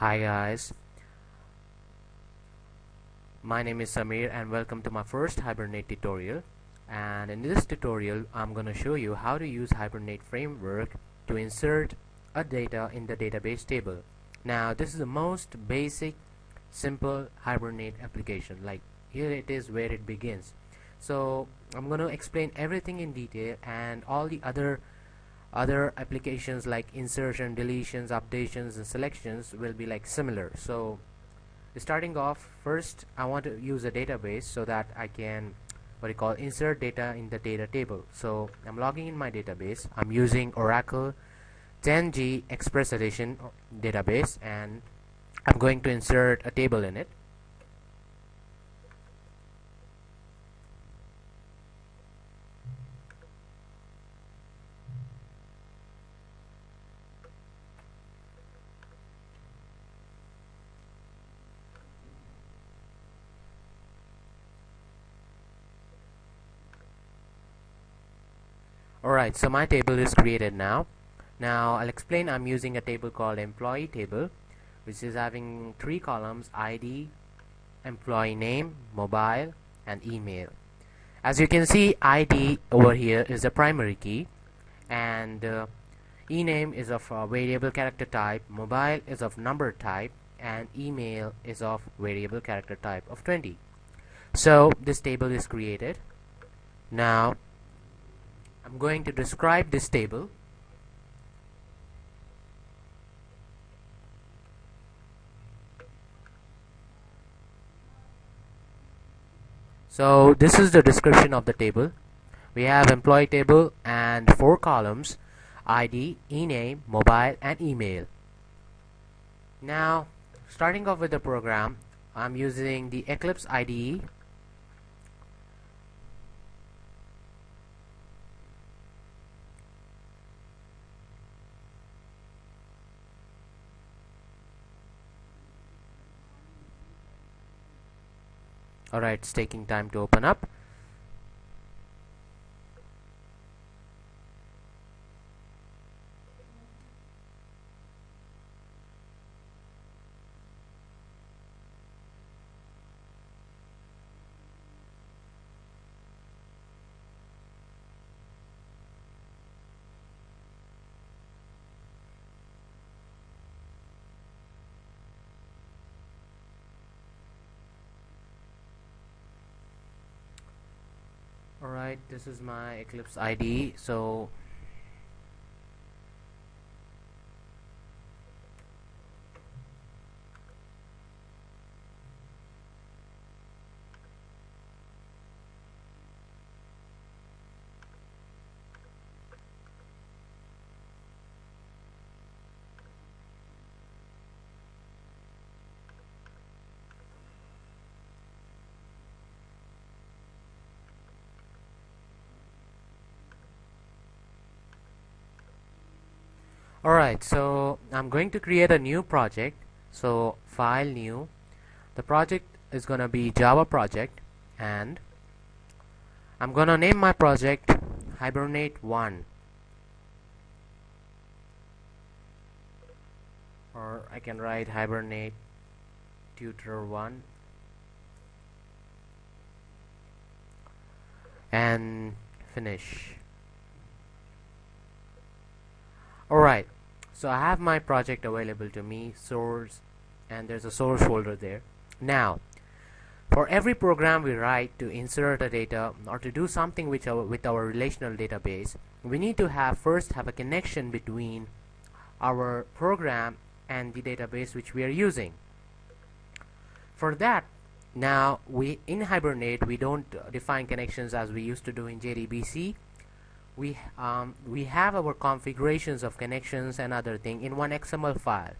Hi guys, my name is Samir and welcome to my first Hibernate tutorial. And in this tutorial I'm going to show you how to use Hibernate framework to insert a data in the database table. Now this is the most basic simple Hibernate application. Like here it is where it begins. So I'm going to explain everything in detail, and all the other applications like insertion, deletions, updations and selections will be like similar. So starting off, first I want to use a database so that I can insert data in the data table. So I'm logging in my database. I'm using Oracle 10G Express Edition database, and I'm going to insert a table in it. Alright, so my table is created now. Now I'll explain. I'm using a table called employee table, which is having 3 columns: ID, employee name, mobile and email. As you can see, ID over here is the primary key, and ename is of variable character type, mobile is of number type, and email is of variable character type of 20. So this table is created. Now I'm going to describe this table. So this is the description of the table. We have employee table and 4 columns: ID, ename, mobile and email. Now starting off with the program, I'm using the Eclipse IDE. Alright, it's taking time to open up. Alright, this is my Eclipse IDE. So alright, so I'm going to create a new project. So file, new. The project is gonna be Java project, and I'm gonna name my project Hibernate 1, or I can write Hibernate Tutor 1 and finish. Alright, so I have my project available to me, source, and there's a source folder there. Now for every program we write to insert a data or to do something with our relational database, we need to first have a connection between our program and the database which we are using. For that, now in Hibernate we don't define connections as we used to do in JDBC. We have our configurations of connections and other thing in one XML file.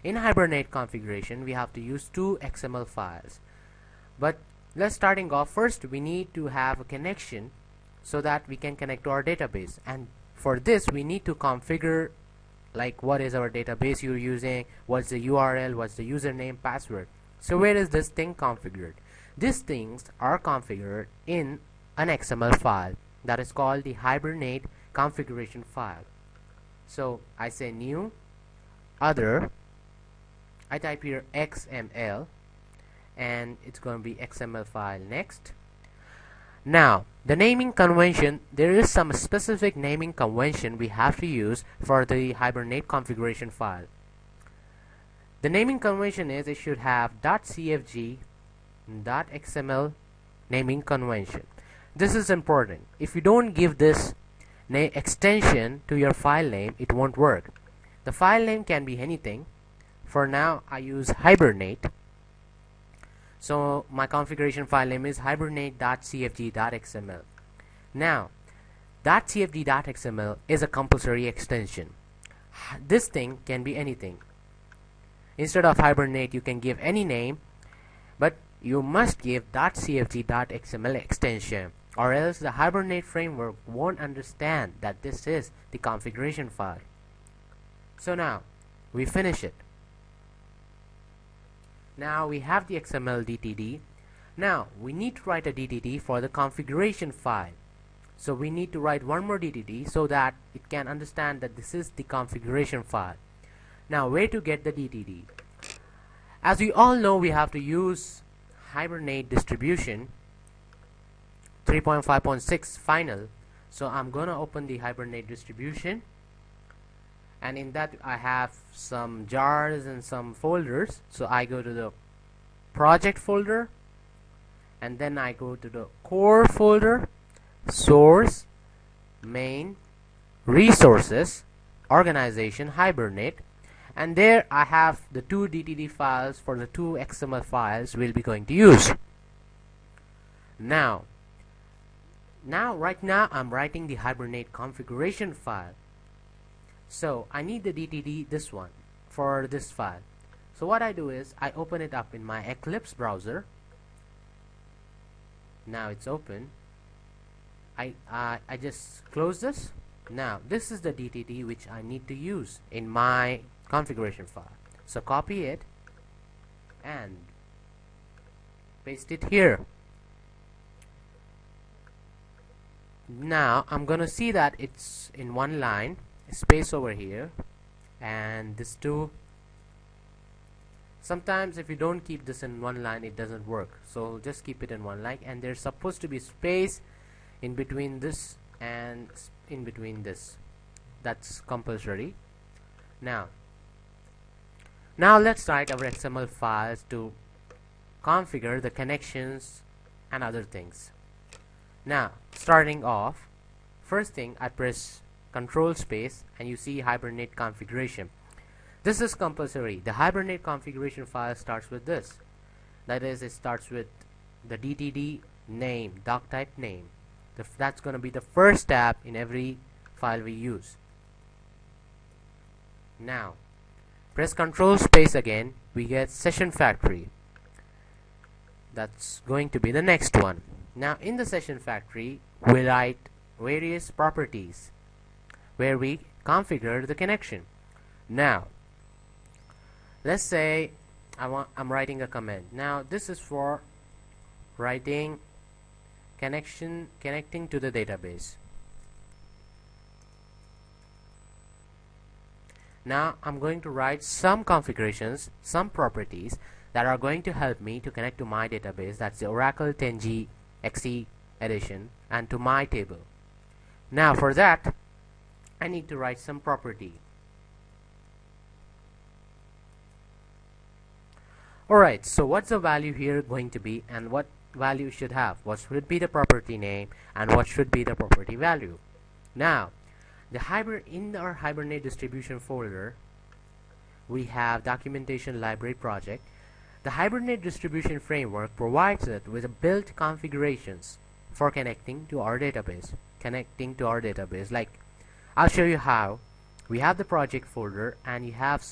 In Hibernate configuration, we have to use 2 XML files. But let's starting off, first we need to have a connection so that we can connect to our database, and for this we need to configure like what is our database you're using, what's the URL, what's the username, password. So where is this thing configured? These things are configured in an XML file that is called the Hibernate configuration file. So I say new, other, I type here XML, and it's going to be XML file. Next. Now, the naming convention, there is some specific naming convention we have to use for the Hibernate configuration file. The naming convention is it should have .cfg, .xml naming convention. This is important. If you don't give this extension to your file name, it won't work. The file name can be anything. For now, I use Hibernate. So my configuration file name is hibernate.cfg.xml. Now, .cfg.xml is a compulsory extension. This thing can be anything. Instead of Hibernate, you can give any name, but you must give .cfg.xml extension, or else the Hibernate framework won't understand that this is the configuration file. So now, we finish it. Now we have the XML DTD. Now we need to write a DTD for the configuration file. So we need to write one more DTD so that it can understand that this is the configuration file. Now where to get the DTD? As we all know, we have to use Hibernate distribution 3.5.6 final. So I'm gonna open the Hibernate distribution, and in that I have some jars and some folders. So I go to the project folder, and then I go to the core folder, source, main, resources, organization, Hibernate, and there I have the two DTD files for the two XML files we'll be going to use. Right now I'm writing the Hibernate configuration file. So I need the DTD, this one, for this file. So what I do is I open it up in my Eclipse browser. Now it's open. I just close this. Now this is the DTD which I need to use in my configuration file. So copy it and paste it here. Now I'm gonna see that it's in one line, space over here, and this too. Sometimes if you don't keep this in one line, it doesn't work. So just keep it in one line, and there's supposed to be space in between this and in between this. That's compulsory. Now let's write our XML files to configure the connections and other things. Now starting off, first thing I press Control space, and you see Hibernate configuration. This is compulsory. The Hibernate configuration file starts with this. That is, it starts with the DTD name, doc type name. That's going to be the first tab in every file we use. Now press Control space again, we get session factory. That's going to be the next one. Now in the session factory, we write various properties where we configure the connection. Now let's say I'm writing a command. Now this is for writing connecting to the database. Now I'm going to write some configurations, some properties that are going to help me to connect to my database. That's the Oracle 10G XE edition, and to my table. Now for that I need to write some property. Alright, so what's the value here going to be, and what value should have? What should be the property name, and what should be the property value? Now in our Hibernate distribution folder, we have documentation library project. The Hibernate distribution framework provides it with built configurations for connecting to our database. Like, I'll show you how. We have the project folder, and you have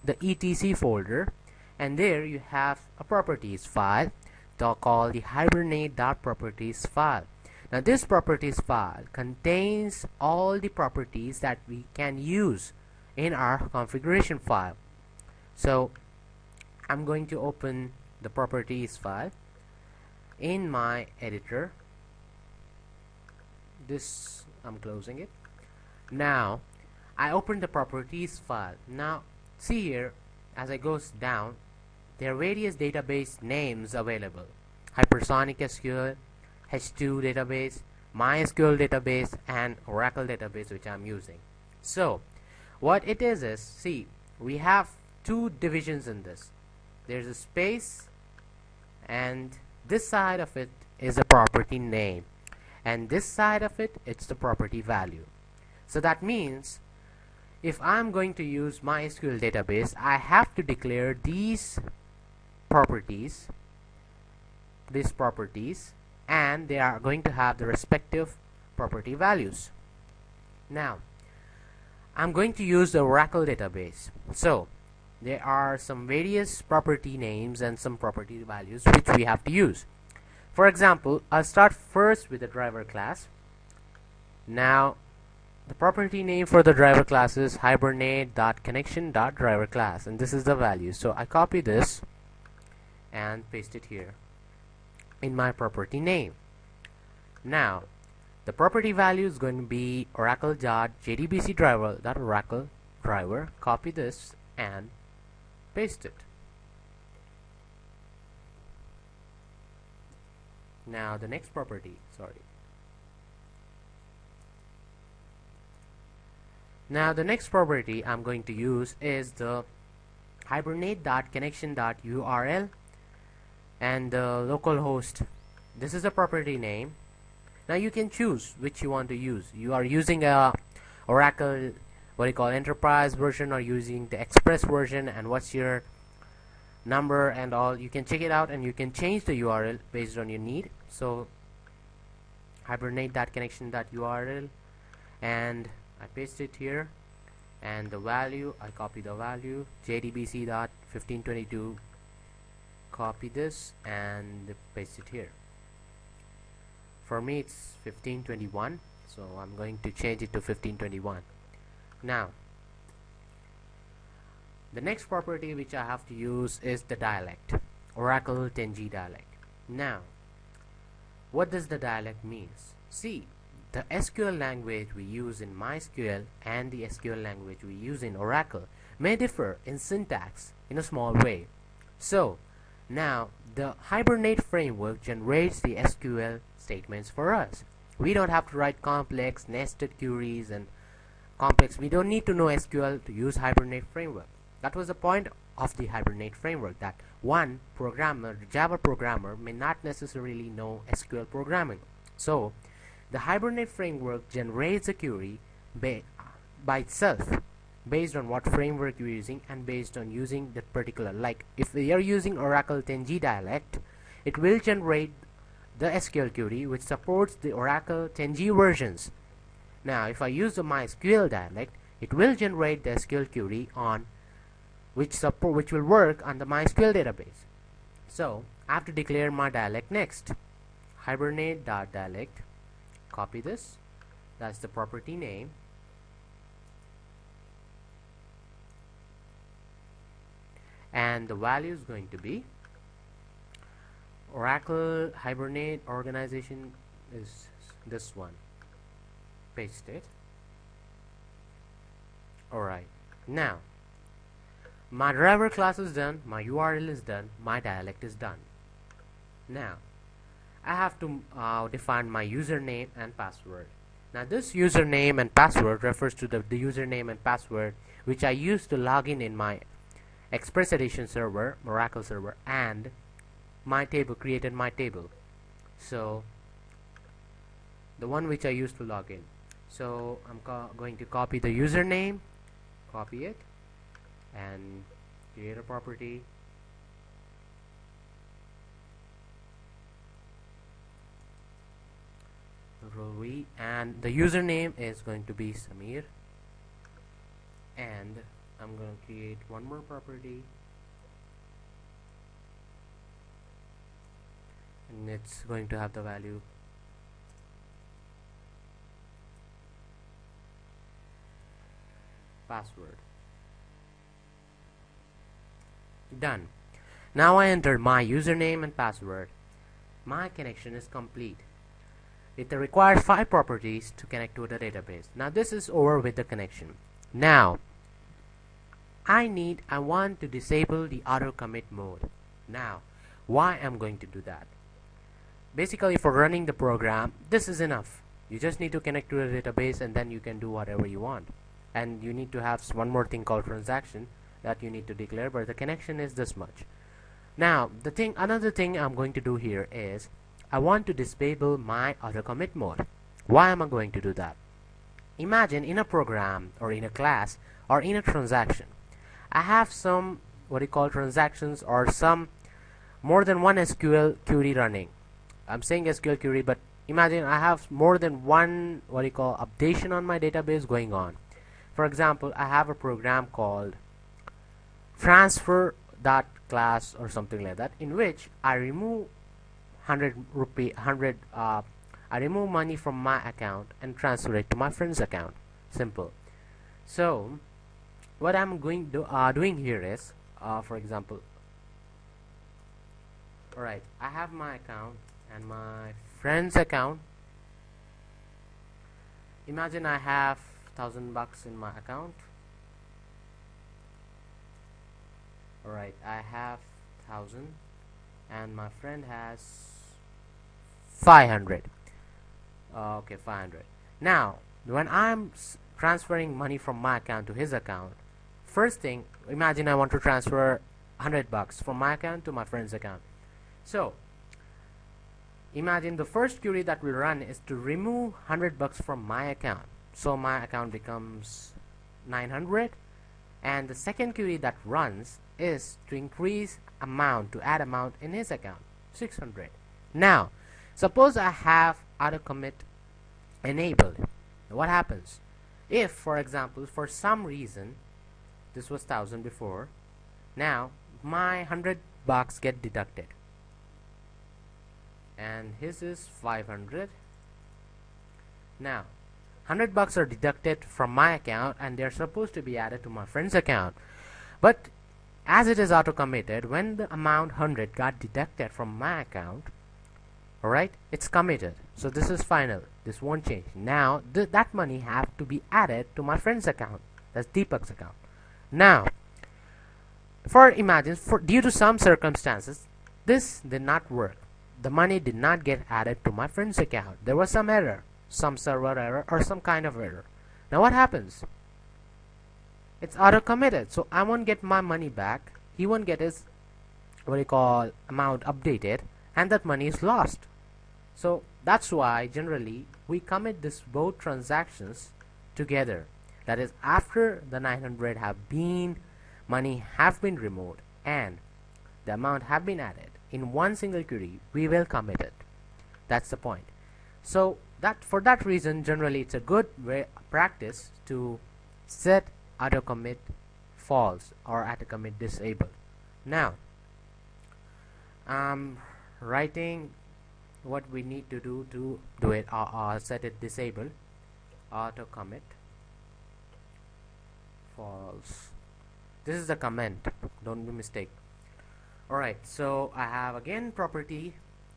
the etc folder, and there you have a properties file called the hibernate.properties file. Now this properties file contains all the properties that we can use in our configuration file. So I'm going to open the properties file in my editor. I'm closing it. Now I open the properties file. Now see here, as I goes down, there are various database names available: Hypersonic SQL, H2 database, MySQL database, and Oracle database, which I'm using. So what it is, see, we have two divisions in this. There's a space, and this side of it is a property name, and this side of it, it's the property value. So that means if I'm going to use MySQL database, I have to declare these properties, and they are going to have the respective property values. Now I'm going to use the Oracle database, so there are some various property names and some property values which we have to use. For example, I'll start first with the driver class. Now the property name for the driver class is hibernate.connection.driver class, and this is the value. So I copy this and paste it here in my property name. Now the property value is going to be oracle.jdbc driver.oracle driver. Copy this and paste it. Now the next property, Now the next property I'm going to use is the hibernate.connection.url and the localhost. This is a property name. Now you can choose which you want to use. You are using a Oracle enterprise version, or using the express version, and what's your number and all. You can check it out, and you can change the URL based on your need. So hibernate.connection.url, and I paste it here, and the value, I copy the value, jdbc.1522, copy this and paste it here. For me it's 1521, so I'm going to change it to 1521. Now the next property which I have to use is the dialect, Oracle 10G dialect. Now what does the dialect means? See, the SQL language we use in MySQL and the SQL language we use in Oracle may differ in syntax in a small way. So now the Hibernate framework generates the SQL statements for us. We don't have to write complex nested queries and complex. We don't need to know SQL to use Hibernate framework. That was the point of the Hibernate framework, that one programmer, the Java programmer, may not necessarily know SQL programming. So the Hibernate framework generates a query by itself, based on what framework you're using and based on using that particular. Like if we are using Oracle 10G dialect, it will generate the SQL query which supports the Oracle 10G versions. Now if I use the MySQL dialect, it will generate the SQL query on which will work on the MySQL database. So I have to declare my dialect next. Hibernate.dialect, copy this, that's the property name, and the value is going to be Oracle Hibernate organization is this one. Paste it. Alright, now my driver class is done, my URL is done, my dialect is done. Now I have to define my username and password. Now this username and password refers to the username and password which I used to log in my Express Edition server, Oracle server, and my table, created my table. So the one which I used to log in. So I'm going to copy the username, copy it, and create a property. And the username is going to be Samir, and I'm going to create one more property, and it's going to have the value password. Done. Now I entered my username and password. My connection is complete. It requires 5 properties to connect to the database. Now this is over with the connection. Now I want to disable the auto commit mode. Now, why I'm going to do that? Basically, for running the program, this is enough. You just need to connect to a database and then you can do whatever you want. And you need to have one more thing called transaction that you need to declare, but the connection is this much. Now, another thing I'm going to do here is I want to disable my auto commit mode. Why am I going to do that? Imagine in a program or in a class or in a transaction, I have some what you call transactions or some more than one SQL query running. I'm saying SQL query, but imagine I have more than one what you call updation on my database going on. For example, I have a program called transfer.class or something like that, in which I remove 100 I remove money from my account and transfer it to my friend's account. Simple. So what I'm doing here is, for example, alright, I have my account and my friend's account. Imagine I have $1,000 in my account. Alright, I have 1,000 and my friend has 500. Okay, 500. Now, when I'm transferring money from my account to his account, first thing, imagine I want to transfer $100 from my account to my friend's account. So, imagine the first query that we run is to remove $100 from my account. So my account becomes 900, and the second query that runs is to increase amount, to add amount in his account, 600. Now, suppose I have auto commit enabled. What happens? If, for example, for some reason, this was 1,000 before, now my $100 get deducted, and his is 500. Now, $100 are deducted from my account and they're supposed to be added to my friend's account. But as it is auto committed, when the amount 100 got deducted from my account, alright, it's committed. So this is final. This won't change. Now that money have to be added to my friend's account. That's Deepak's account. Now, due to some circumstances, this did not work. The money did not get added to my friend's account. There was some error, some server error or some kind of error. Now what happens? It's auto committed, so I won't get my money back. He won't get his amount updated, and that money is lost. So that's why generally we commit this both transactions together. That is, after the 900 money have been removed and the amount have been added in one single query, we will commit it. That's the point. So for that reason, generally it's a good practice to set auto commit false or auto commit disabled. Now I'm writing what we need to do it, set it disabled. Auto commit false. This is the comment, don't be mistake. Alright, so I have again property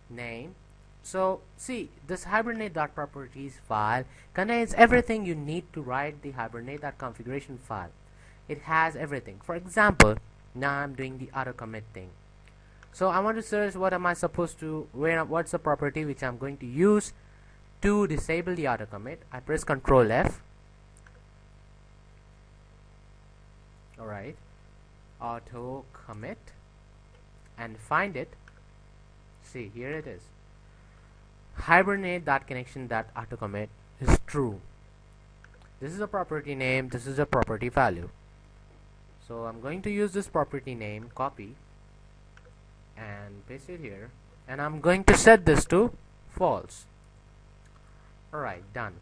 name. So see, this hibernate.properties file contains everything you need to write the hibernate.configuration file. It has everything. For example, now I'm doing the auto commit thing. So I want to search what am I supposed to, what's the property which I'm going to use to disable the auto commit. I press Ctrl F. Alright, auto commit, and find it. See, here it is. Hibernate.connection.autocommit is true. This is a property name, this is a property value. So I'm going to use this property name, copy and paste it here, and I'm going to set this to false. Alright, done.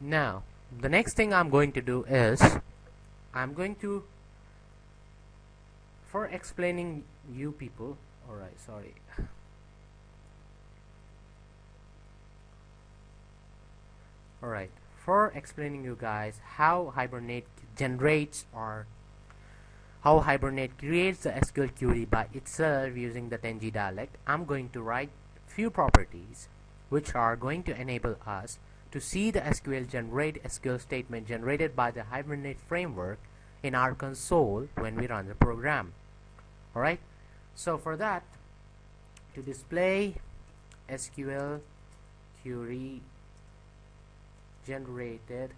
Now the next thing I'm going to do is I'm going to, for explaining you people, alright, sorry. Alright, for explaining you guys how Hibernate generates or how Hibernate creates the SQL query by itself using the 10G dialect, I'm going to write few properties which are going to enable us to see the SQL statement generated by the Hibernate framework in our console when we run the program. Alright, so for that, to display SQL query generated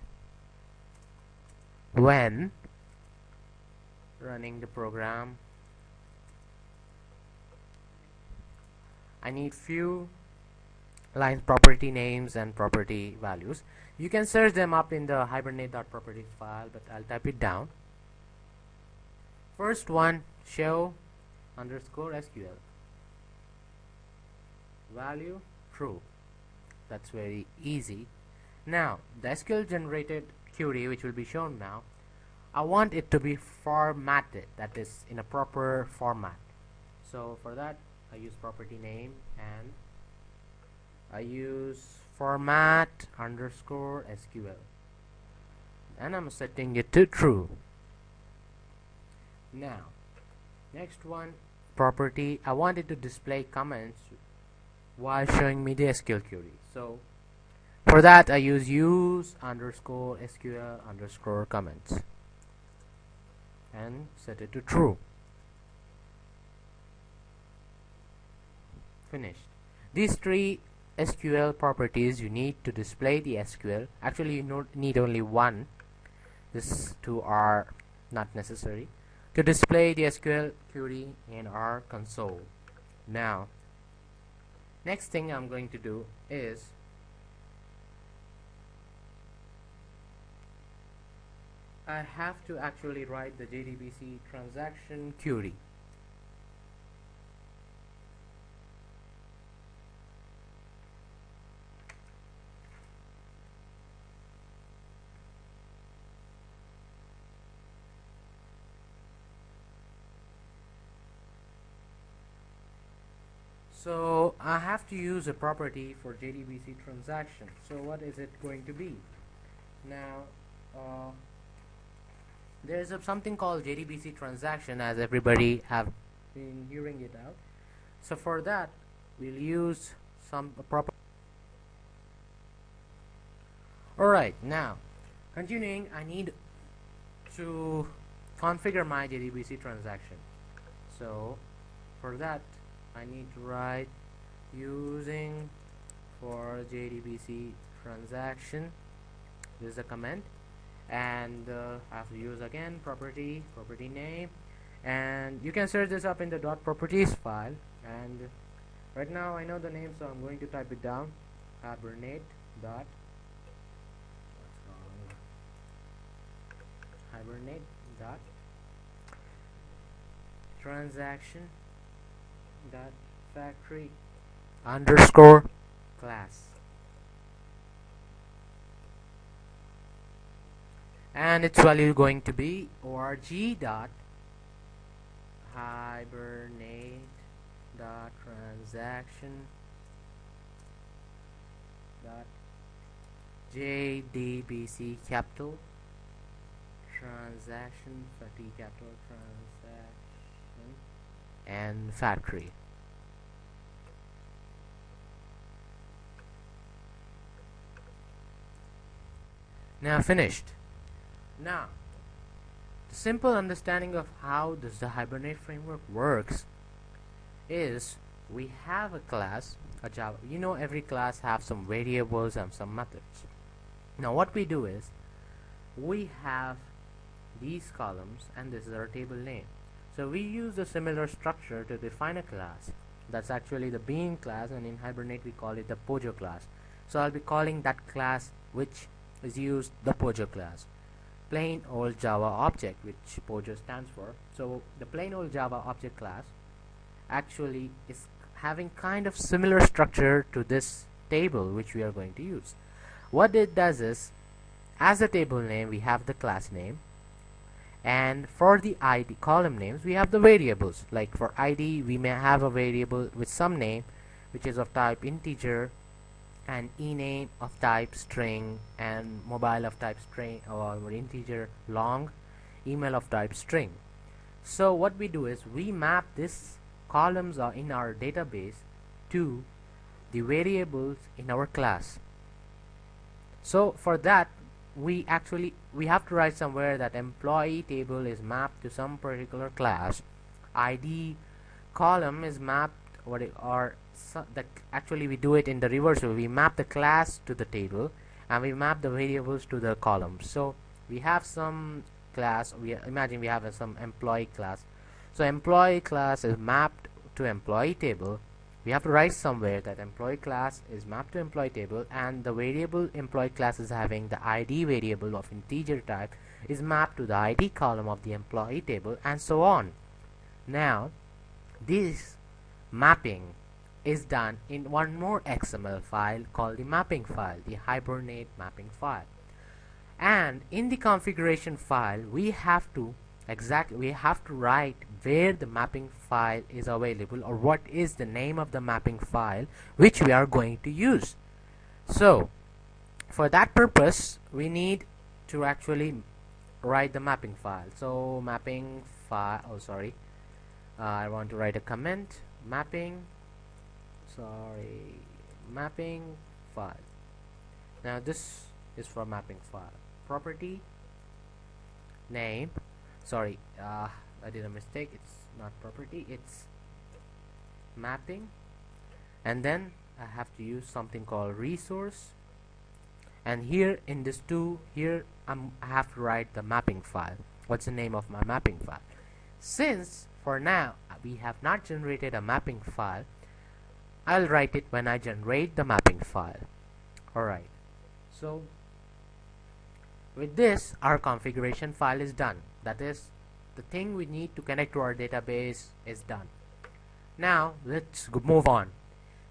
when running the program, I need few lines, property names and property values. You can search them up in the hibernate.properties file, but I'll type it down. First one, show underscore SQL value true. That's very easy. Now the SQL generated query, which will be shown now, I want it to be formatted, that is in a proper format. So for that I use property name and I use format underscore SQL, and I'm setting it to true. Now next one, property, I want it to display comments while showing me the SQL query. So for that I use underscore SQL underscore comments and set it to true. Finished. These three SQL properties you need to display the SQL. Actually you need only one. These two are not necessary to display the SQL query in our console. Now next thing I'm going to do is I have to actually write the JDBC transaction query. So I have to use a property for JDBC transaction. So what is it going to be? Now there's something called JDBC transaction, as everybody have been hearing it out. So for that we'll use some proper. Alright, now continuing, I need to configure my JDBC transaction. So for that I need to write using for JDBC transaction. This is a command, and I have to use again property name, and you can search this up in the .properties file. And right now I know the name, so I'm going to type it down. Hibernate dot Hibernate dot transaction dot factory underscore class, and its value going to be org dot hibernate dot transaction dot JDBC capital transaction capital transaction and factory. Now finished. Now the simple understanding of how does the Hibernate framework works is we have a class, a Java. You know, every class have some variables and some methods. Now what we do is we have these columns and this is our table name. So we use a similar structure to define a class. That's actually the bean class, and in Hibernate we call it the Pojo class. So I'll be calling that class which is used the Pojo class. Plain old Java object, which Pojo stands for. So the plain old Java object class actually is having kind of similar structure to this table which we are going to use. What it does is, as a table name we have the class name, and for the ID column names we have the variables. Like for ID we may have a variable with some name which is of type integer, and ename of type string, and mobile of type string or integer long, email of type string. So what we do is we map these columns in our database to the variables in our class. So for that, we have to write somewhere that employee table is mapped to some particular class, ID column is mapped, actually we do it in the reverse way. We map the class to the table and we map the variables to the columns. So we have some class, imagine we have some employee class. So employee class is mapped to employee table. We have to write somewhere that employee class is mapped to employee table, and the variable employee class is having the ID variable of integer type is mapped to the ID column of the employee table, and so on. Now this mapping is done in one more XML file called the mapping file, the Hibernate mapping file. And in the configuration file we have to write where the mapping file is available, or what is the name of the mapping file which we are going to use. So for that purpose we need to actually write the mapping file. So mapping file, I want to write a comment, mapping file. Now this is for mapping file. Property name, I did a mistake, it's not property, it's mapping, and then I have to use something called resource, and here in this I have to write the mapping file. What's the name of my mapping file? Since for now we have not generated a mapping file, I'll write it when I generate the mapping file. Alright, so with this our configuration file is done. That is, the thing we need to connect to our database is done. Now let's move on.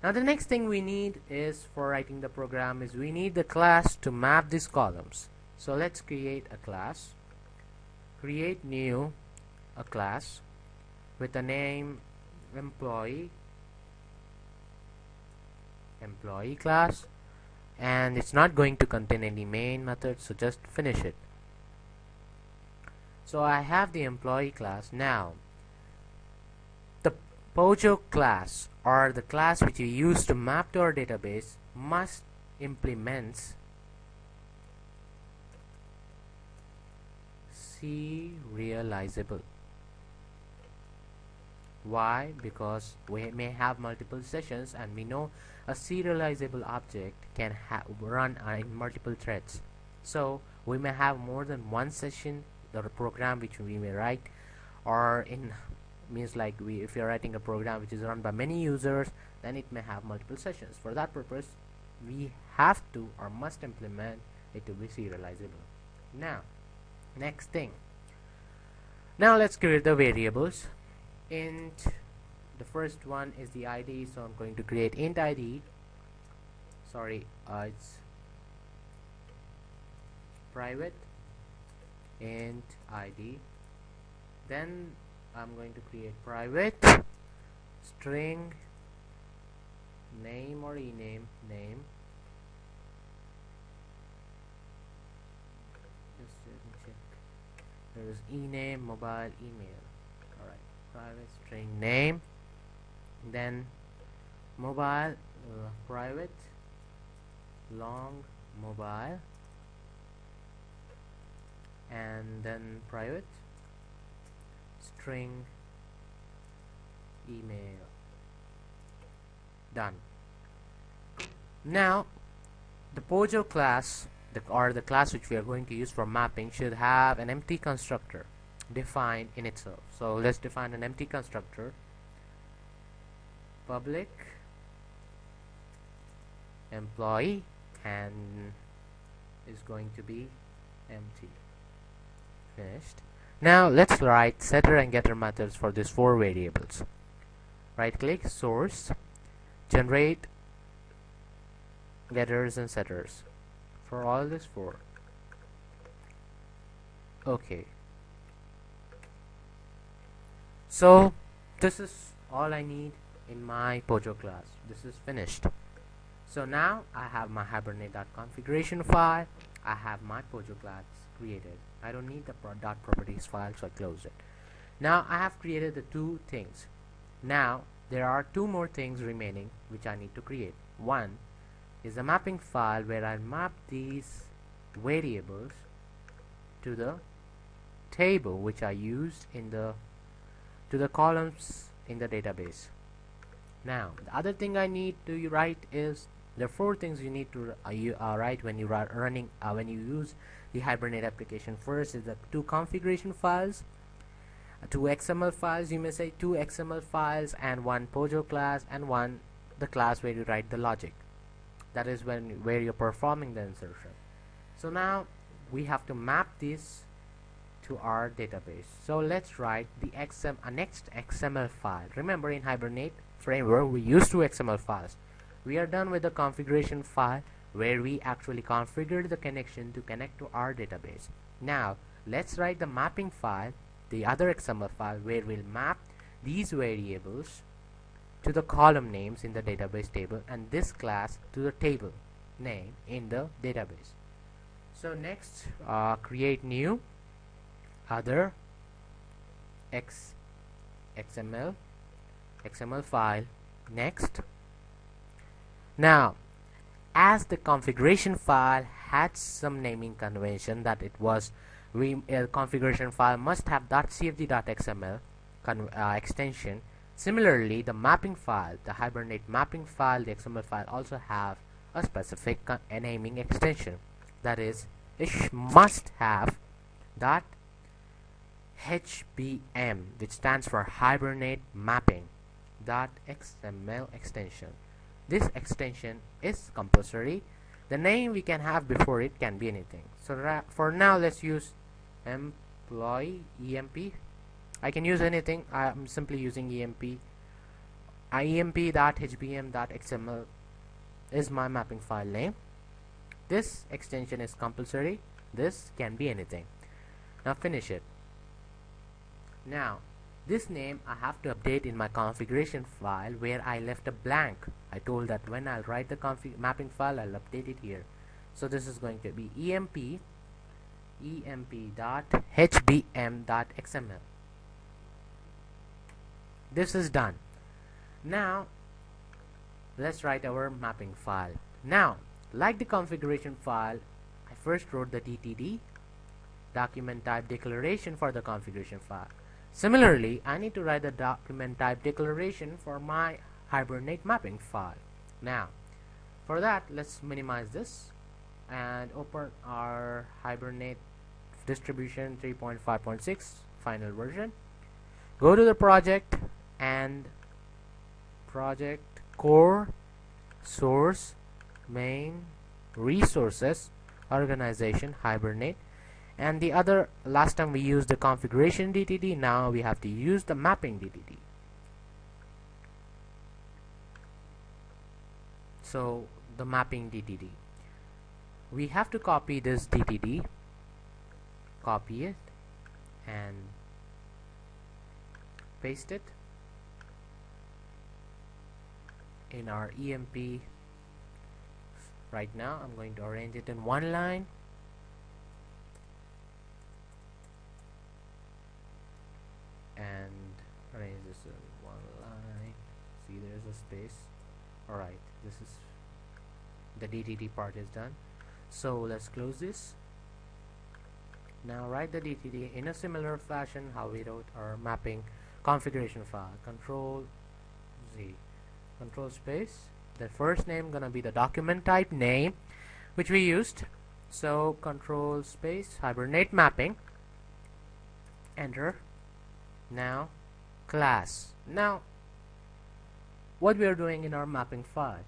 Now the next thing we need is, for writing the program, is we need the class to map these columns. So let's create a class, create new a class with the name employee class, and it's not going to contain any main method, so just finish it. So I have the employee class. Now the Pojo class, or the class which we use to map to our database, must implement serializable. Why? Because we may have multiple sessions, and we know a serializable object can run in multiple threads. So we may have more than one session, the program which we may write, or if you're writing a program which is run by many users, then it may have multiple sessions. For that purpose we have to or must implement it to be serializable. Now next thing, now let's create the variables. Int, the first one is the ID, so I'm going to create int ID, it's private int ID. Then I'm going to create private string name or ename name. Just let me check. There is ename, mobile, email. Alright, private string name, then mobile, private long mobile, and then private string email. Done. Now the Pojo class, the class which we are going to use for mapping, should have an empty constructor defined in itself. So let's define an empty constructor. Public employee, and is going to be empty. Finished. Now let's write setter and getter methods for these four variables. Right click, source, generate getters and setters for all these four. Okay, so this is all I need in my Pojo class. This is finished. So now I have my Hibernate.configuration file. I have my Pojo class created. I don't need the .properties file, so I close it. Now I have created the two things. Now there are two more things remaining which I need to create. one is a mapping file where I map these variables to the table which I used in the columns in the database. Now the other thing I need to write is there are four things you need to write when you when you use the Hibernate application. First is the two configuration files, two XML files, you may say two XML files, and one Pojo class, and one the class where you write the logic. That is where you're performing the insertion. So now we have to map this to our database. So let's write the next XML file. Remember, in Hibernate framework we use two XML files. We are done with the configuration file where we actually configured the connection to connect to our database. Now let's write the mapping file, the other XML file, where we'll map these variables to the column names in the database table and this class to the table name in the database. So next, create new other XML file. Next, now as the configuration file had some naming convention that it was configuration file must have .cfg.xml extension. Similarly, the mapping file, the Hibernate mapping file, the XML file also have a specific naming extension, that is it must have .hbm, which stands for Hibernate mapping .xml extension. This extension is compulsory. The name we can have before it can be anything. So for now let's use employee emp. I can use anything. I'm simply using emp. emp.hbm.xml is my mapping file name. This extension is compulsory. This can be anything. Now finish it. Now this name I have to update in my configuration file where I left a blank. I told that when I'll write the mapping file I'll update it here. So this is going to be emp.hbm.xml. This is done. Now let's write our mapping file. Now, like the configuration file, I first wrote the DTD, document type declaration, for the configuration file. Similarly, I need to write the document type declaration for my Hibernate mapping file. Now for that, let's minimize this and open our Hibernate distribution 3.5.6 final version. Go to the project and project core source main resources organization Hibernate, and the other, last time we used the configuration DTD, now we have to use the mapping DTD. So the mapping DTD, we have to copy this DTD, copy it and paste it in our EMP. Right now I'm going to arrange it in one line. And arrange this in one line. See, there's a space. Alright, this is the DTD part is done. So let's close this. Now write the DTD in a similar fashion how we wrote our mapping configuration file. Control Z, control space. The first name gonna be the document type name which we used. So control space Hibernate mapping, enter. Now class. Now what we are doing in our mapping file,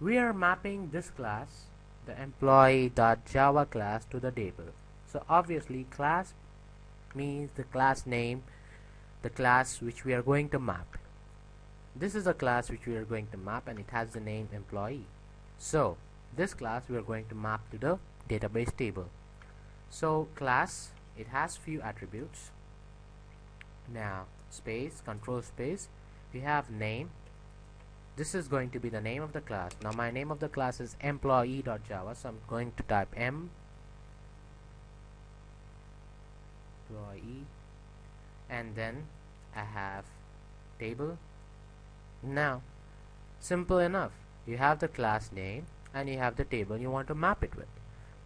we are mapping this class, the employee.java class, to the table. So obviously class means the class name, the class which we are going to map. This is a class which we are going to map and it has the name employee. So this class we are going to map to the database table. So class, it has few attributes. Now space, control space, we have name. This is going to be the name of the class. Now my name of the class is employee.java, so I'm going to type employee, and then I have table. Now simple enough, you have the class name and you have the table you want to map it with.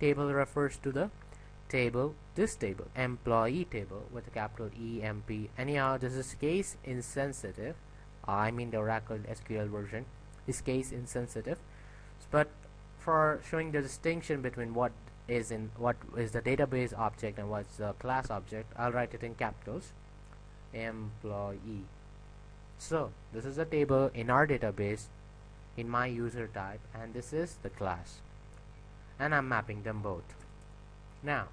Table refers to the table, this table, employee table with a capital EMP. Anyhow, this is case insensitive. I mean the Oracle SQL version is case insensitive, but for showing the distinction between what is the database object and what's the class object, I'll write it in capitals, employee. So this is a table in our database in my user type, and this is the class, and I'm mapping them both. Now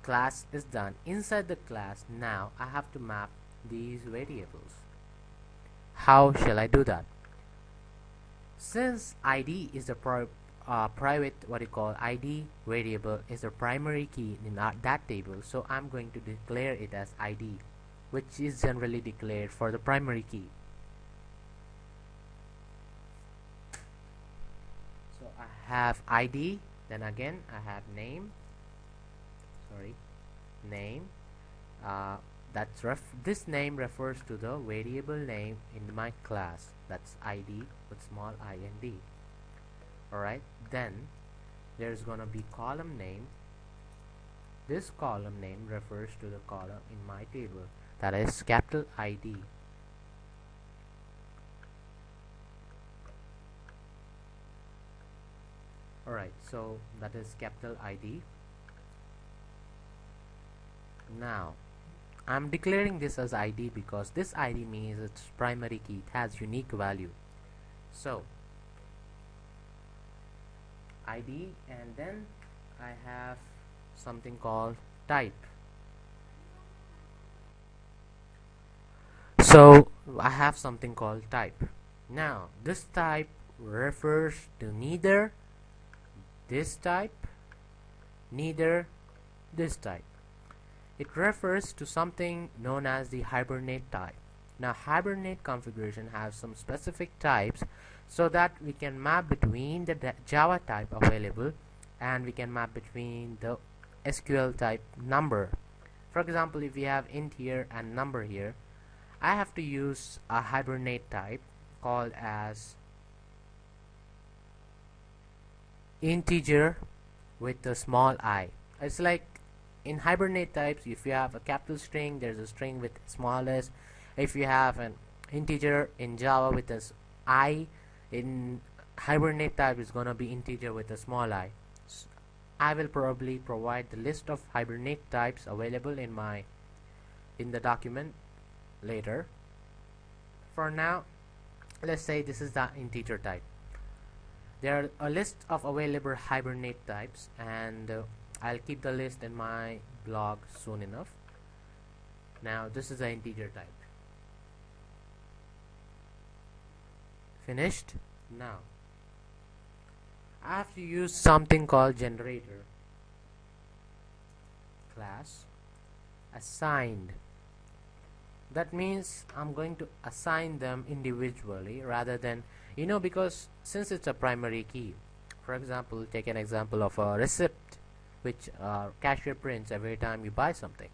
class is done. Inside the class, now I have to map these variables. How shall I do that? Since ID is the private, what you call ID variable is the primary key in that table, so I'm going to declare it as ID, which is generally declared for the primary key. So I have ID, then again I have name, this name refers to the variable name in my class, that's ID with small ind. Alright, then there's gonna be column name. This column name refers to the column in my table, that is capital ID. Alright, so that is capital ID. Now I'm declaring this as ID because this ID means it's primary key, it has unique value. So ID, and then I have something called type. So I have something called type. Now this type refers to neither this type, neither this type. It refers to something known as the Hibernate type. Now Hibernate configuration has some specific types so that we can map between the Java type available and we can map between the SQL type number. For example, if we have int here and number here, I have to use a Hibernate type called as integer with a small I. It's like in Hibernate types, if you have a capital string, there's a string with small s. If you have an integer in Java with a I, in Hibernate type is gonna be integer with a small I. I will probably provide the list of Hibernate types available in the document later. For now, let's say this is the integer type. There are a list of available Hibernate types, and I'll keep the list in my blog soon enough. Now this is the integer type. Finished. Now I have to use something called generator class assigned. That means I'm going to assign them individually rather than, because since it's a primary key. For example, take an example of a receipt which cashier prints every time you buy something.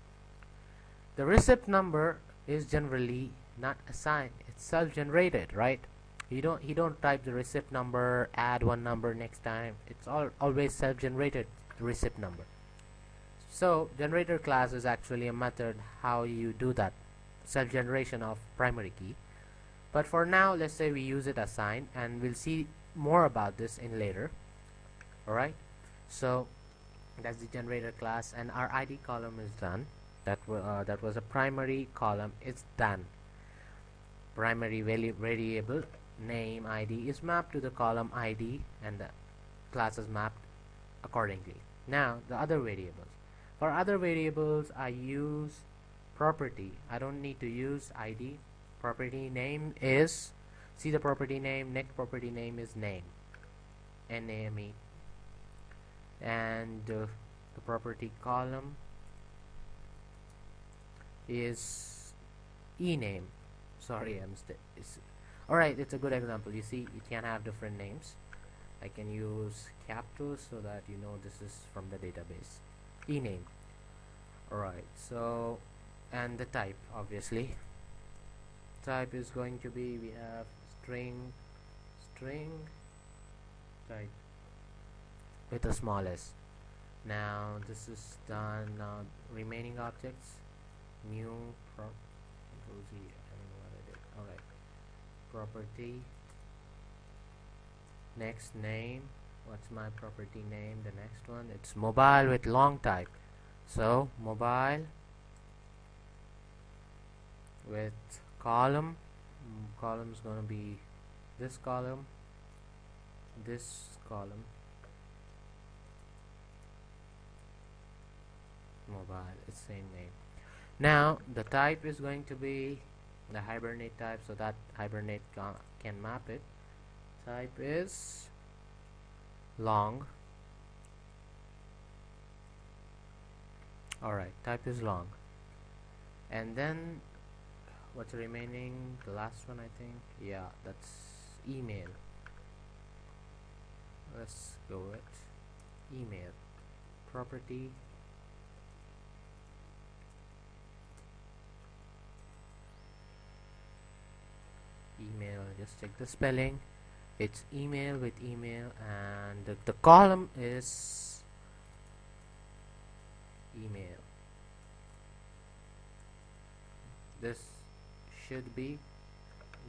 The receipt number is generally not assigned, it's self-generated, right? He don't type the receipt number, add one number next time. It's always self-generated receipt number. So generator class is actually a method how you do that self-generation of primary key. But for now, let's say we use it assigned, and we'll see more about this in later. Alright, so that's the generator class, and our ID column is done. That was a primary column. It's done. Primary variable name ID is mapped to the column ID, and the class is mapped accordingly. Now the other variables. For other variables, I use property. I don't need to use ID. Property name is, see the property name, next property name is name, NAME, and the property column is ename. Sorry, alright, it's a good example. You see, it can have different names. I can use capitals so that you know this is from the database. Ename. Alright, so, and the type, obviously. Type is going to be, we have string, string type with the smallest. Now this is done. Now remaining objects, new Control Z. I don't know what I did. Alright, property. Next name. What's my property name? The next one, it's mobile with long type. So mobile with column. Column is gonna be this column, mobile. It's same name. Now the type is going to be the Hibernate type, so that Hibernate can map it. Type is long. Alright, type is long. And then what's remaining? The last one, I think. Yeah, that's email. Let's go with email. Property. Email, just check the spelling. It's email with email, and the column is email. This should be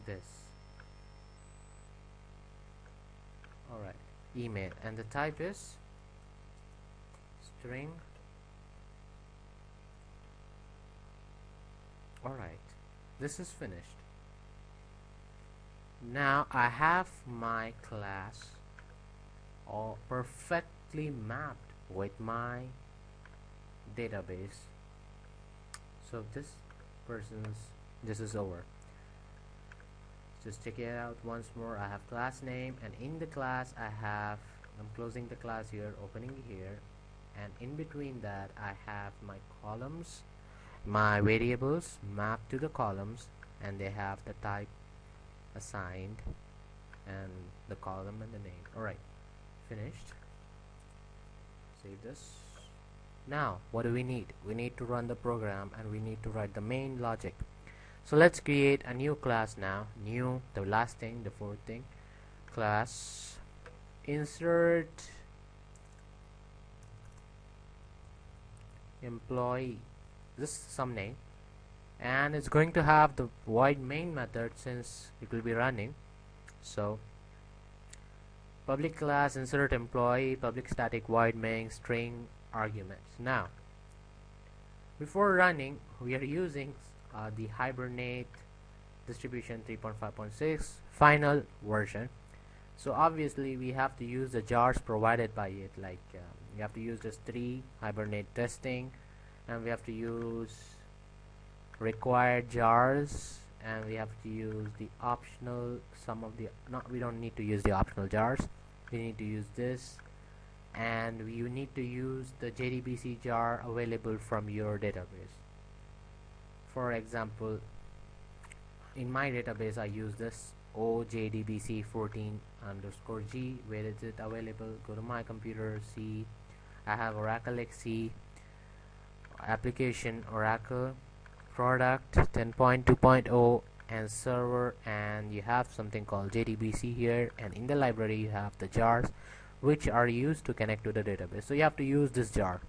this. Alright, email, and the type is string. Alright, this is finished. Now I have my class all perfectly mapped with my database. So this is over. Just check it out once more. I have class name, and in the class I'm closing the class here, opening here, and in between that I have my columns, my variables mapped to the columns, and they have the type assigned and the column and the name. Alright, finished. Save this. Now what do we need? We need to run the program, and we need to write the main logic. So let's create a new class now. New, the last thing, the fourth thing. Class insert employee. This is some name, and it's going to have the void main method since it will be running. So public class insert employee, public static void main string arguments. Now before running, we are using the Hibernate distribution 3.5.6 final version. So obviously we have to use the jars provided by it, like we have to use just 3 Hibernate testing, and we have to use required jars, and we have to use the optional we don't need to use the optional jars. We need to use this, and you need to use the JDBC jar available from your database. For example, in my database I use this OJDBC14_G. Where is it available? Go to my computer, see, I have Oracle XC application, Oracle product 10.2.0 and server, and you have something called JDBC here, and in the library you have the jars which are used to connect to the database. So you have to use this jar.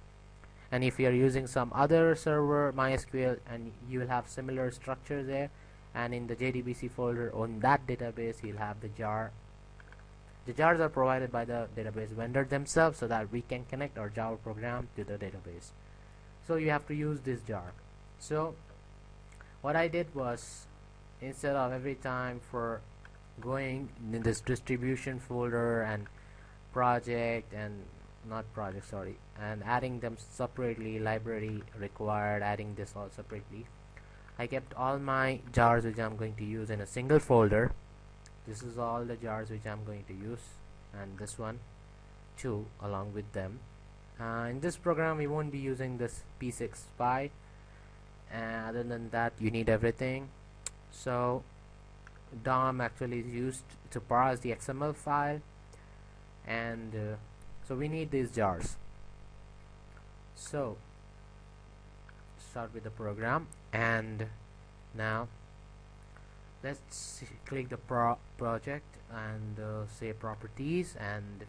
And if you are using some other server, MySQL, and you will have similar structure there, and in the JDBC folder on that database you'll have the jar. The jars are provided by the database vendor themselves, so that we can connect our Java program to the database. So you have to use this jar. So what I did was, instead of every time for going in this distribution folder and project and and adding them separately, library required, adding this all separately, I kept all my jars which I'm going to use in a single folder. This is all the jars which I'm going to use, and this one too along with them. In this program we won't be using this P6 spy, and other than that you need everything. So DOM actually is used to parse the XML file, and so we need these jars. So start with the program, and now let's click the project and say properties and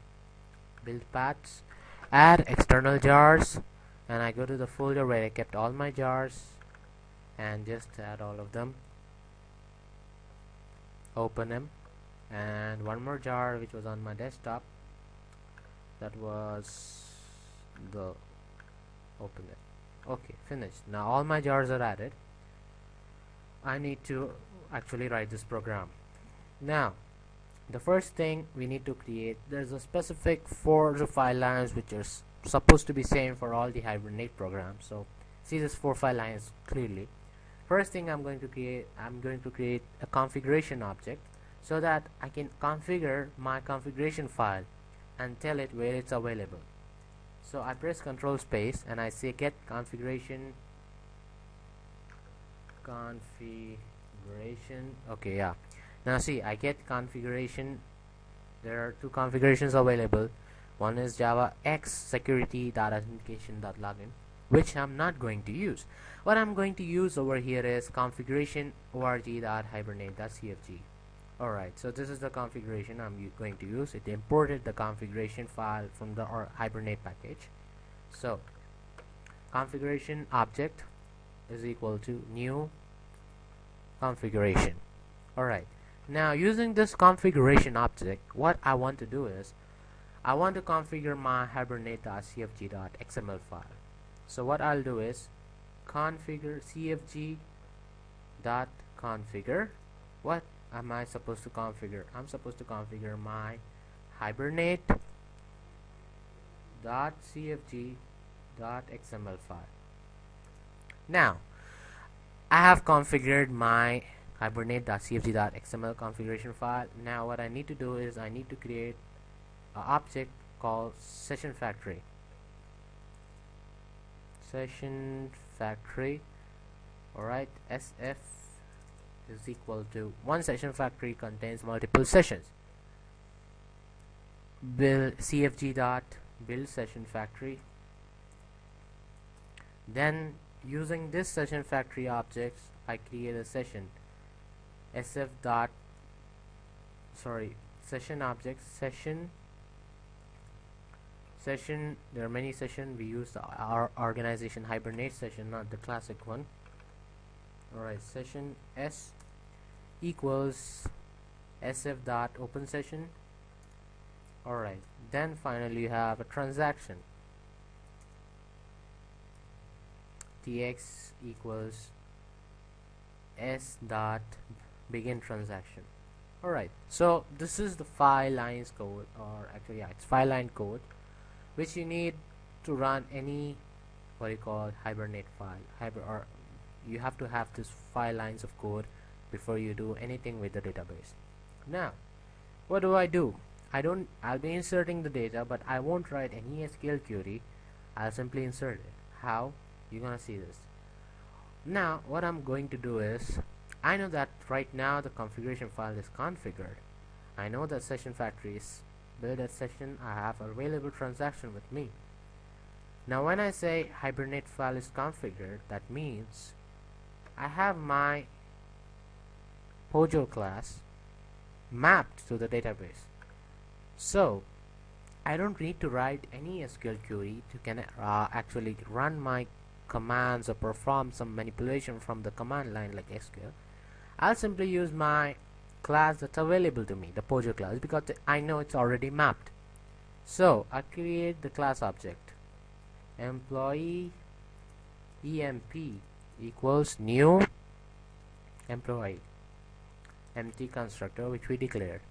build paths, add external jars, and I go to the folder where I kept all my jars and just add all of them, open them, and one more jar which was on my desktop, that was the open it. Okay, finished. Now all my jars are added. I need to actually write this program. Now the first thing we need to create, there's a specific 4 to 5 lines which are supposed to be same for all the Hibernate programs. So see this 4-5 lines clearly. First thing I'm going to create a configuration object so that I can configure my configuration file and tell it where it's available. So I press Control space and I say get configuration. Okay, yeah. Now see, I get configuration. There are 2 configurations available. One is Java X security authentication.login, which I'm not going to use. What I'm going to use over here is configuration org.hibernate.cfg. Alright, so this is the configuration I'm going to use. It imported the configuration file from the Hibernate package. So configuration object is equal to new configuration. Alright, now using this configuration object, what I want to do is I want to configure my hibernate.cfg.xml file. So what I'll do is configure cfg.configure. What am I supposed to configure? I'm supposed to configure my hibernate.cfg.xml file. Now I have configured my hibernate.cfg.xml configuration file. Now what I need to do is I need to create an object called session factory. Alright, SF is equal to one session factory contains multiple sessions. Build cfg.build session factory. Then using this session factory objects, I create a session session object session. There are many sessions. We use our organization Hibernate session, not the classic one. Alright, session s equals sf.open session. Alright, then finally you have a transaction, tx equals s.begin transaction. Alright, so this is the 5 lines code, or actually yeah, it's 5-line code which you need to run any what you call Hibernate file. Or you have to have this 5 lines of code before you do anything with the database. Now what do? I'll be inserting the data, but I won't write any SQL query. I'll simply insert it. How? You're gonna see this. Now what I'm going to do is, I know that right now the configuration file is configured. I know that session factory is build a session. I have available transaction with me. Now when I say Hibernate file is configured, that means I have my Pojo class mapped to the database. So I don't need to write any SQL query to actually run my commands or perform some manipulation from the command line like SQL. I'll simply use my class that's available to me, the Pojo class, because I know it's already mapped. So I create the class object employee emp equals new employee, empty constructor which we declared.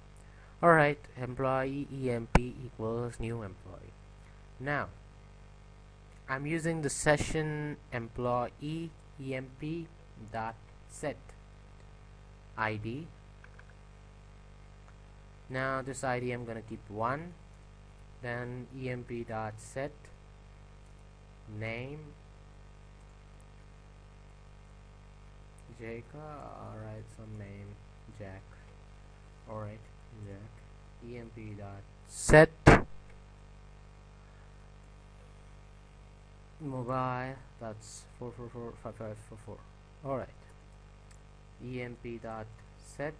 Alright, employee emp equals new employee. Now I'm using the session employee emp dot set id. Now this id I'm gonna keep 1, then emp dot set name Jacob. Alright, some name Jack. Alright, Jack. Emp dot set mobile, that's 4445544. Alright, emp dot set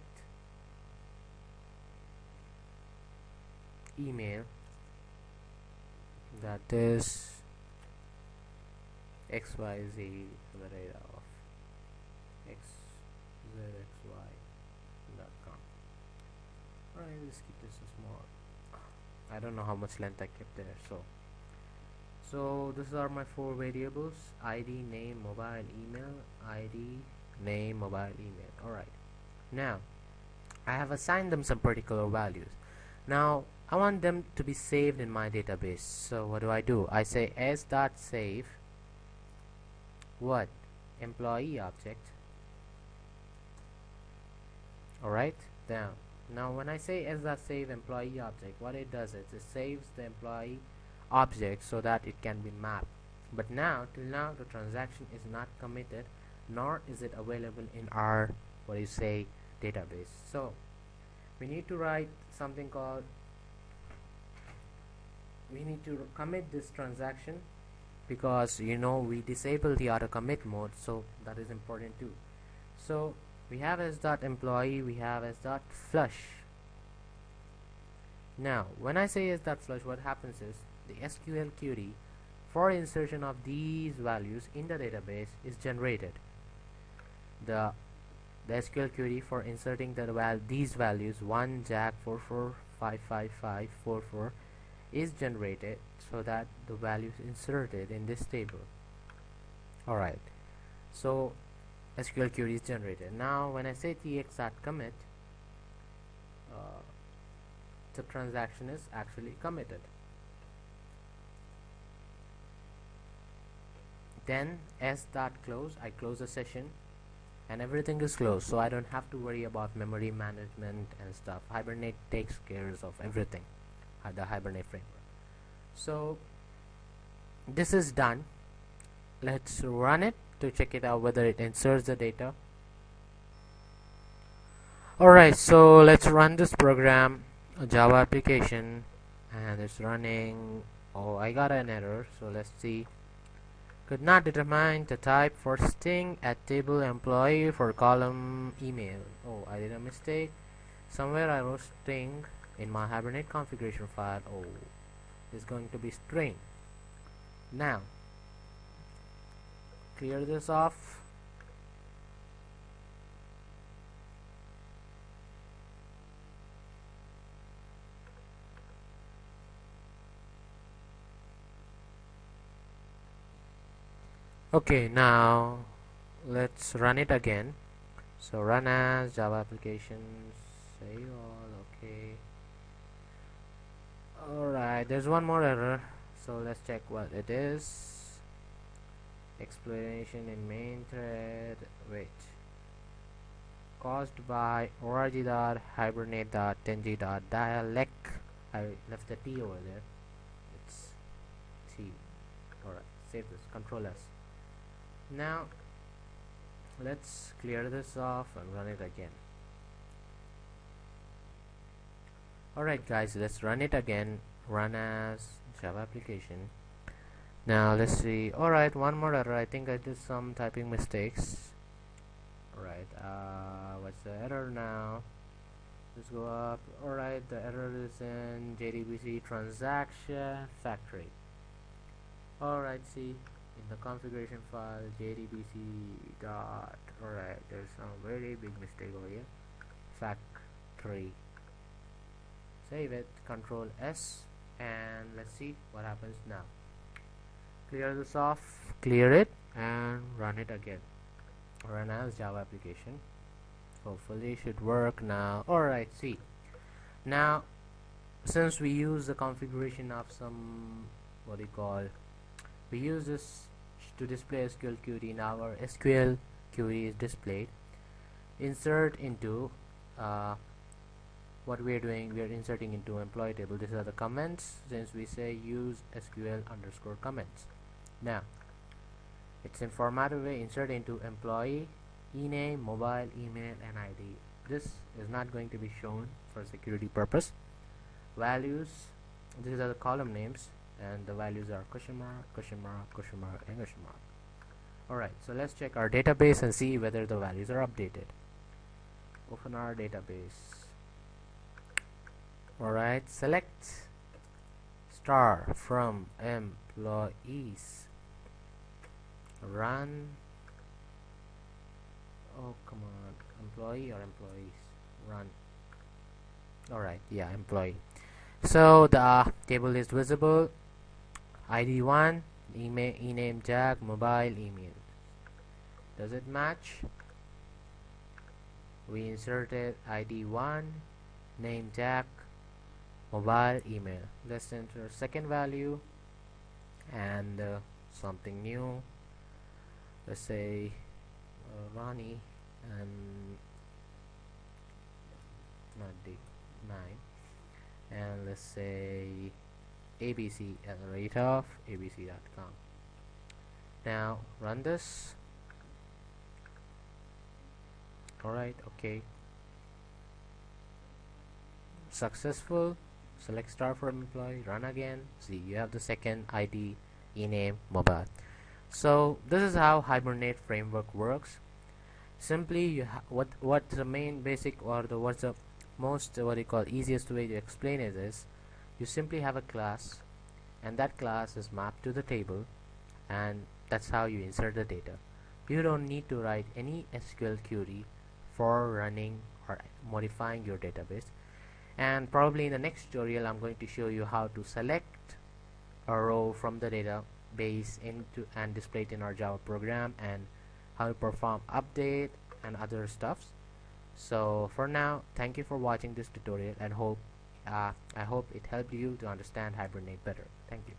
email, that is xyz at the rate of xzxy.com. Alright, let's keep this small. I don't know how much length I kept there. So these are my four variables: id, name, mobile, email. id, name, mobile, email. Alright, now I have assigned them some particular values. Now I want them to be saved in my database. So what do? I say s.save what? Employee object. Alright, now when I say s.save employee object, what it does is it saves the employee object so that it can be mapped. But till now the transaction is not committed, nor is it available in our database. So we need to write something called, we need to commit this transaction, because we disable the auto commit mode, so that is important too. So we have s.employee, we have s.flush. Now when I say s.flush, what happens is the SQL query for insertion of these values in the database is generated. The SQL query for inserting these values 1 Jack 4455544 is generated, so that the value is inserted in this table. Alright, so SQL query is generated. Now when I say tx.commit, the transaction is actually committed. Then s.close, I close the session and everything is closed, so I don't have to worry about memory management and stuff. Hibernate takes care of everything, the Hibernate framework. So this is done. Let's run it to check it out whether it inserts the data. Alright, so let's run this program, a Java application, and it's running. Oh, I got an error, so let's see. Could not determine the type for string at table employee for column email. Oh, I did a mistake. Somewhere I wrote string in my Hibernate configuration file. Oh, it's going to be string. Now clear this off. Okay, now let's run it again. So run as Java applications, save all. Okay, alright, there's one more error, so let's check what it is. Explanation in main thread, wait, caused by org.hibernate.ng.dialect. I left the T over there, it's T. Alright, save this, Control S. Now let's clear this off and run it again. Alright guys, let's run it again. Run as Java application. Now let's see. Alright, one more error. I think I did some typing mistakes. Alright, what's the error now? Let's go up. Alright, the error is in JDBC transaction factory. Alright, see in the configuration file JDBC dot. Alright, there's some very big mistake over here. Factory. Save it, Control S, and let's see what happens now. Clear this off, clear it, and run it again. Run as Java application. Hopefully it should work now. Alright, see. Now, since we use the configuration of some, we use this to display SQL query. Now our SQL query is displayed. Insert into, what we are doing, we are inserting into employee table. These are the comments, since we say use SQL underscore comments. Now it's in formatted way, insert into employee, e-name, mobile, email, and ID. This is not going to be shown for security purpose. Values, these are the column names, and the values are question mark, question mark, question mark, and question mark. Alright, so let's check our database and see whether the values are updated. open our database. Alright, select star from employees, run. Oh come on, employee or employees, run. Alright, yeah, employee. So the table is visible. ID 1, email, ename Jack, mobile, email. Does it match? We inserted ID 1, name Jack, mobile, email. Let's enter second value and something new. Let's say Ronnie and not D 9, and let's say ABC at the rate of abc.com. Now run this. Alright, okay, successful. Select star from employee, run again. See, you have the second ID, ename, mobile. So this is how Hibernate framework works. Simply you what's the main basic, or what's the most what you call easiest way to explain it is, you simply have a class and that class is mapped to the table, and that's how you insert the data. You don't need to write any SQL query for running or modifying your database. And probably in the next tutorial I'm going to show you how to select a row from the database into and display it in our Java program, and how to perform update and other stuffs. So for now, thank you for watching this tutorial, and I hope it helped you to understand Hibernate better. Thank you.